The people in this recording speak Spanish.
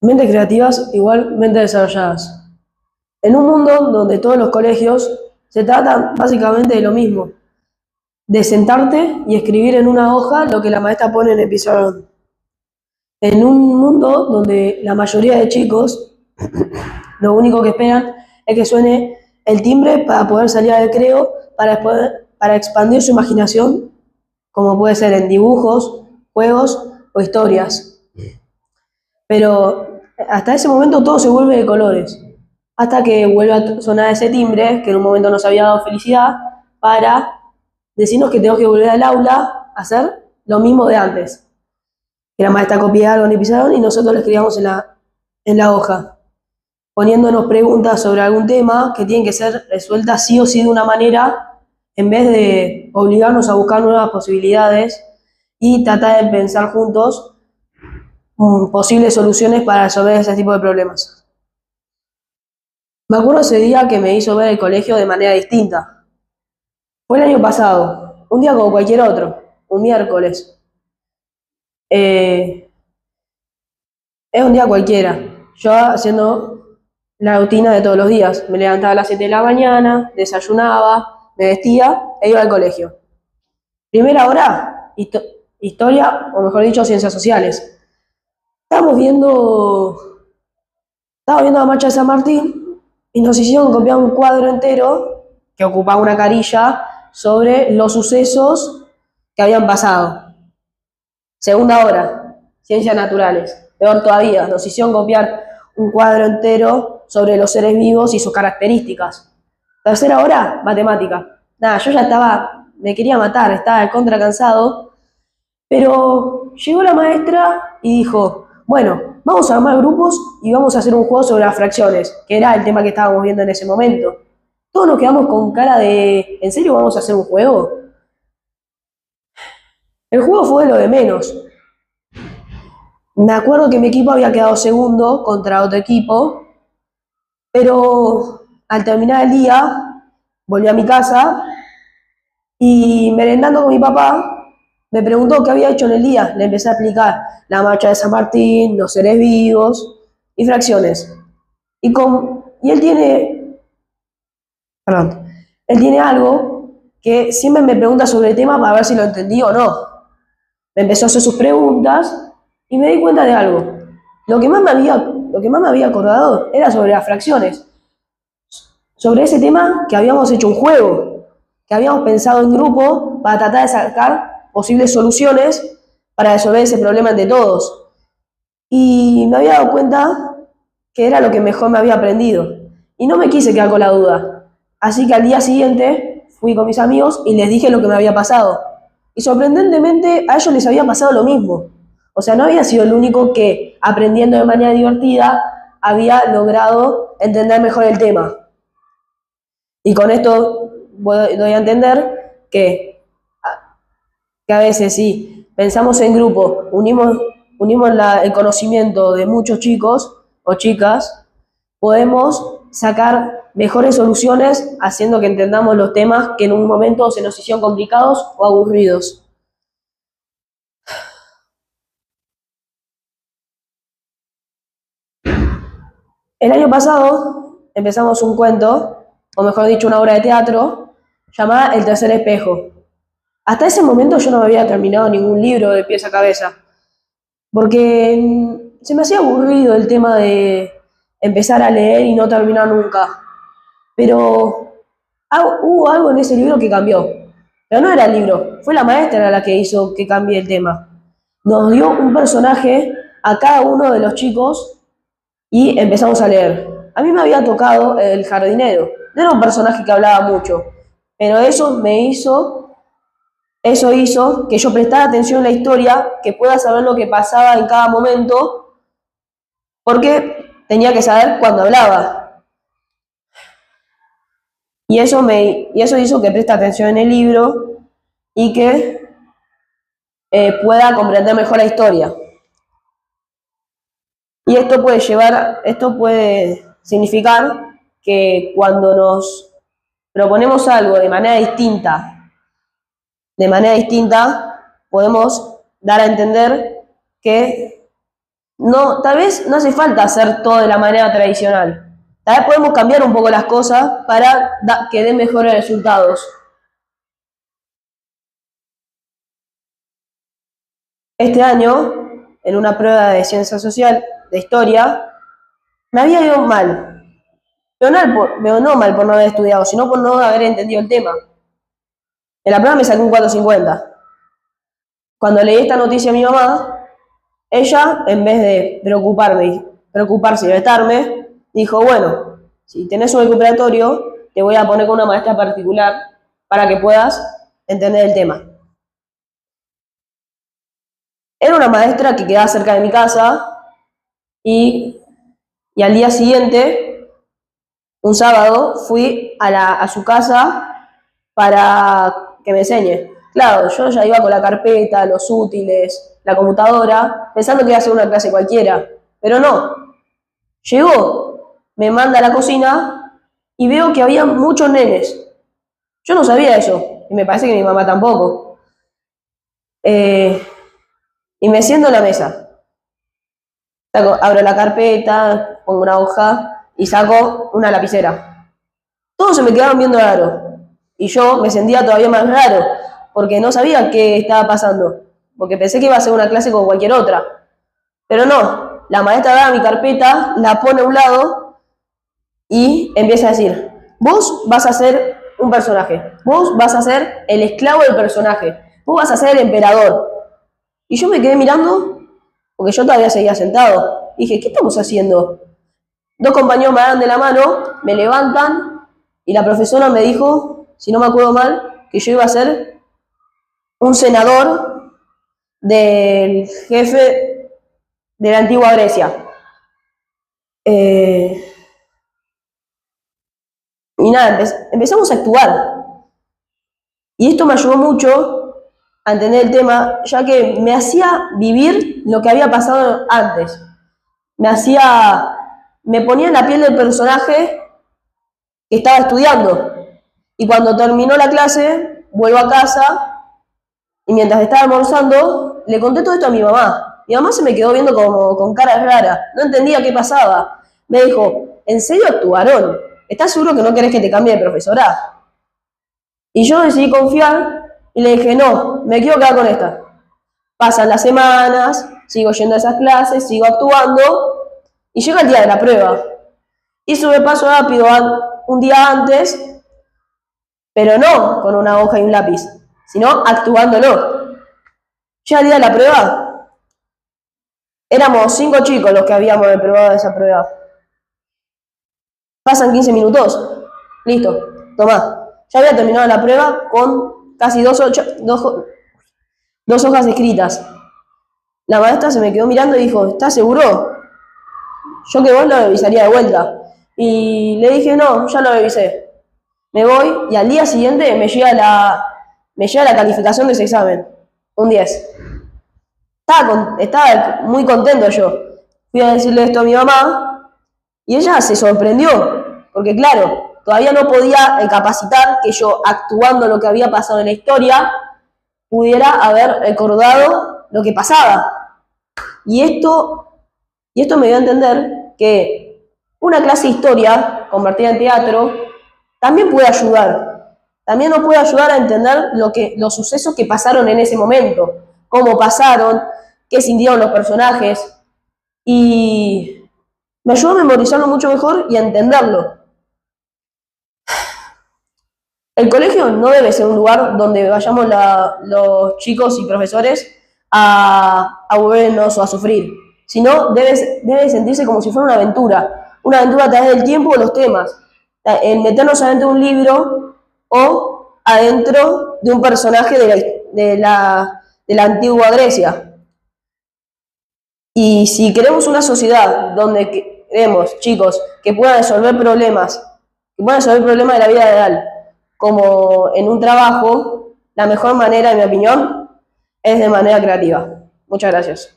Mentes creativas igual mentes desarrolladas. En un mundo donde todos los colegios se tratan básicamente de lo mismo, de sentarte y escribir en una hoja lo que la maestra pone en el pizarrón. En un mundo donde la mayoría de chicos lo único que esperan es que suene el timbre para poder salir al recreo, para expandir su imaginación, como puede ser en dibujos, juegos o historias. Pero hasta ese momento todo se vuelve de colores, hasta que vuelve a sonar ese timbre, que en un momento nos había dado felicidad, para decirnos que tenemos que volver al aula a hacer lo mismo de antes. Que la maestra copiaba algo en el pizarrón y nosotros lo escribíamos en la hoja, poniéndonos preguntas sobre algún tema que tienen que ser resueltas sí o sí de una manera, en vez de obligarnos a buscar nuevas posibilidades y tratar de pensar juntos posibles soluciones para resolver ese tipo de problemas. Me acuerdo ese día que me hizo ver el colegio de manera distinta. Fue el año pasado, un día como cualquier otro, un miércoles. Eh, es un día cualquiera. Yo haciendo la rutina de todos los días. Me levantaba a las 7 de la mañana, desayunaba, me vestía e iba al colegio. Primera hora, historia, o mejor dicho, ciencias sociales. Estábamos viendo, estaba viendo la marcha de San Martín y nos hicieron copiar un cuadro entero que ocupaba una carilla sobre los sucesos que habían pasado. Segunda hora, ciencias naturales. Peor todavía, nos hicieron copiar un cuadro entero sobre los seres vivos y sus características. Tercera hora, matemática. Nada, yo ya estaba, me quería matar, estaba contra cansado, pero llegó la maestra y dijo, bueno, vamos a armar grupos y vamos a hacer un juego sobre las fracciones, que era el tema que estábamos viendo en ese momento. Todos nos quedamos con cara de, ¿en serio vamos a hacer un juego? El juego fue lo de menos. Me acuerdo que mi equipo había quedado segundo contra otro equipo, pero al terminar el día volví a mi casa y merendando con mi papá me preguntó qué había hecho en el día. Le empecé a explicar la marcha de San Martín, los seres vivos y fracciones. Y perdón, él tiene algo que siempre me pregunta sobre el tema para ver si lo entendí o no. Me empezó a hacer sus preguntas y me di cuenta de algo. Lo que más me había acordado era sobre las fracciones, sobre ese tema que habíamos hecho un juego, que habíamos pensado en grupo para tratar de sacar posibles soluciones para resolver ese problema entre todos. Y me había dado cuenta que era lo que mejor me había aprendido. Y no me quise quedar con la duda. Así que al día siguiente fui con mis amigos y les dije lo que me había pasado. Y sorprendentemente a ellos les había pasado lo mismo. O sea, no había sido el único que, aprendiendo de manera divertida, había logrado entender mejor el tema. Y con esto doy a entender que a veces si pensamos en grupo, unimos el conocimiento de muchos chicos o chicas, podemos sacar mejores soluciones haciendo que entendamos los temas que en un momento se nos hicieron complicados o aburridos. El año pasado empezamos un cuento, o mejor dicho, una obra de teatro, llamada El tercer espejo. Hasta ese momento yo no me había terminado ningún libro de pies a cabeza, porque se me hacía aburrido el tema de empezar a leer y no terminar nunca. Pero hubo algo en ese libro que cambió. Pero no era el libro, fue la maestra la que hizo que cambie el tema. Nos dio un personaje a cada uno de los chicos y empezamos a leer. A mí me había tocado el jardinero. No era un personaje que hablaba mucho, pero eso hizo que yo prestara atención en la historia, que pueda saber lo que pasaba en cada momento, porque tenía que saber cuándo hablaba. Y eso hizo que preste atención en el libro y que pueda comprender mejor la historia. Y esto puede significar que cuando nos proponemos algo de manera distinta, podemos dar a entender que no, tal vez no hace falta hacer todo de la manera tradicional. Tal vez podemos cambiar un poco las cosas para que den mejores resultados. Este año, en una prueba de ciencia social, de historia, me había ido mal. Pero no mal por no haber estudiado, sino por no haber entendido el tema. En la prueba me saqué un 450. Cuando leí esta noticia a mi mamá, ella, en vez de preocuparse y vetarme, dijo, bueno, si tenés un recuperatorio, te voy a poner con una maestra particular para que puedas entender el tema. Era una maestra que quedaba cerca de mi casa y al día siguiente, un sábado, fui a su casa para que me enseñe. Claro, yo ya iba con la carpeta, los útiles, la computadora, pensando que iba a ser una clase cualquiera, pero no. Llegó, me manda a la cocina y veo que había muchos nenes. Yo no sabía eso, y me parece que mi mamá tampoco. Y me siento en la mesa. Abro la carpeta, pongo una hoja y saco una lapicera. Todos se me quedaron viendo raro. Y yo me sentía todavía más raro, porque no sabía qué estaba pasando. Porque pensé que iba a ser una clase como cualquier otra. Pero no, la maestra agarra mi carpeta, la pone a un lado y empieza a decir, vos vas a ser un personaje, vos vas a ser el esclavo del personaje, vos vas a ser el emperador. Y yo me quedé mirando, porque yo todavía seguía sentado. Y dije, ¿qué estamos haciendo? Dos compañeros me dan de la mano, me levantan y la profesora me dijo, si no me acuerdo mal, que yo iba a ser un senador del jefe de la antigua Grecia. Y nada, empezamos a actuar. Y esto me ayudó mucho a entender el tema, ya que me hacía vivir lo que había pasado antes. Me ponía en la piel del personaje que estaba estudiando. Y cuando terminó la clase, vuelvo a casa y mientras estaba almorzando, le conté todo esto a mi mamá. Mi mamá se me quedó viendo como con cara rara, no entendía qué pasaba. Me dijo, ¿en serio actuaron? ¿Estás seguro que no querés que te cambie de profesora? Y yo decidí confiar y le dije, no, me quiero quedar con esta. Pasan las semanas, sigo yendo a esas clases, sigo actuando y llega el día de la prueba. Hice un repaso rápido un día antes, pero no con una hoja y un lápiz, sino actuándolo. Ya el día de la prueba, éramos 5 chicos los que habíamos aprobado esa prueba. Pasan 15 minutos, listo, tomá. Ya había terminado la prueba con casi dos hojas escritas. La maestra se me quedó mirando y dijo, ¿estás seguro? Yo que vos lo revisaría de vuelta. Y le dije, no, ya lo revisé. Me voy y al día siguiente me llega la calificación de ese examen. Un 10. Estaba muy contento yo. Fui a decirle esto a mi mamá y ella se sorprendió. Porque claro, todavía no podía capacitar que yo, actuando lo que había pasado en la historia, pudiera haber recordado lo que pasaba. Y esto me dio a entender que una clase de historia convertida en teatro también puede ayudar. También nos puede ayudar a entender los sucesos que pasaron en ese momento, cómo pasaron, qué sintieron los personajes. Y me ayudó a memorizarlo mucho mejor y a entenderlo. El colegio no debe ser un lugar donde vayamos los chicos y profesores a aburrirnos o a sufrir, sino debe sentirse como si fuera una aventura a través del tiempo o los temas, en meternos adentro de un libro o adentro de un personaje de la antigua Grecia. Y si queremos una sociedad donde queremos chicos que puedan resolver problemas de la vida real, como en un trabajo, la mejor manera, en mi opinión, es de manera creativa. Muchas gracias.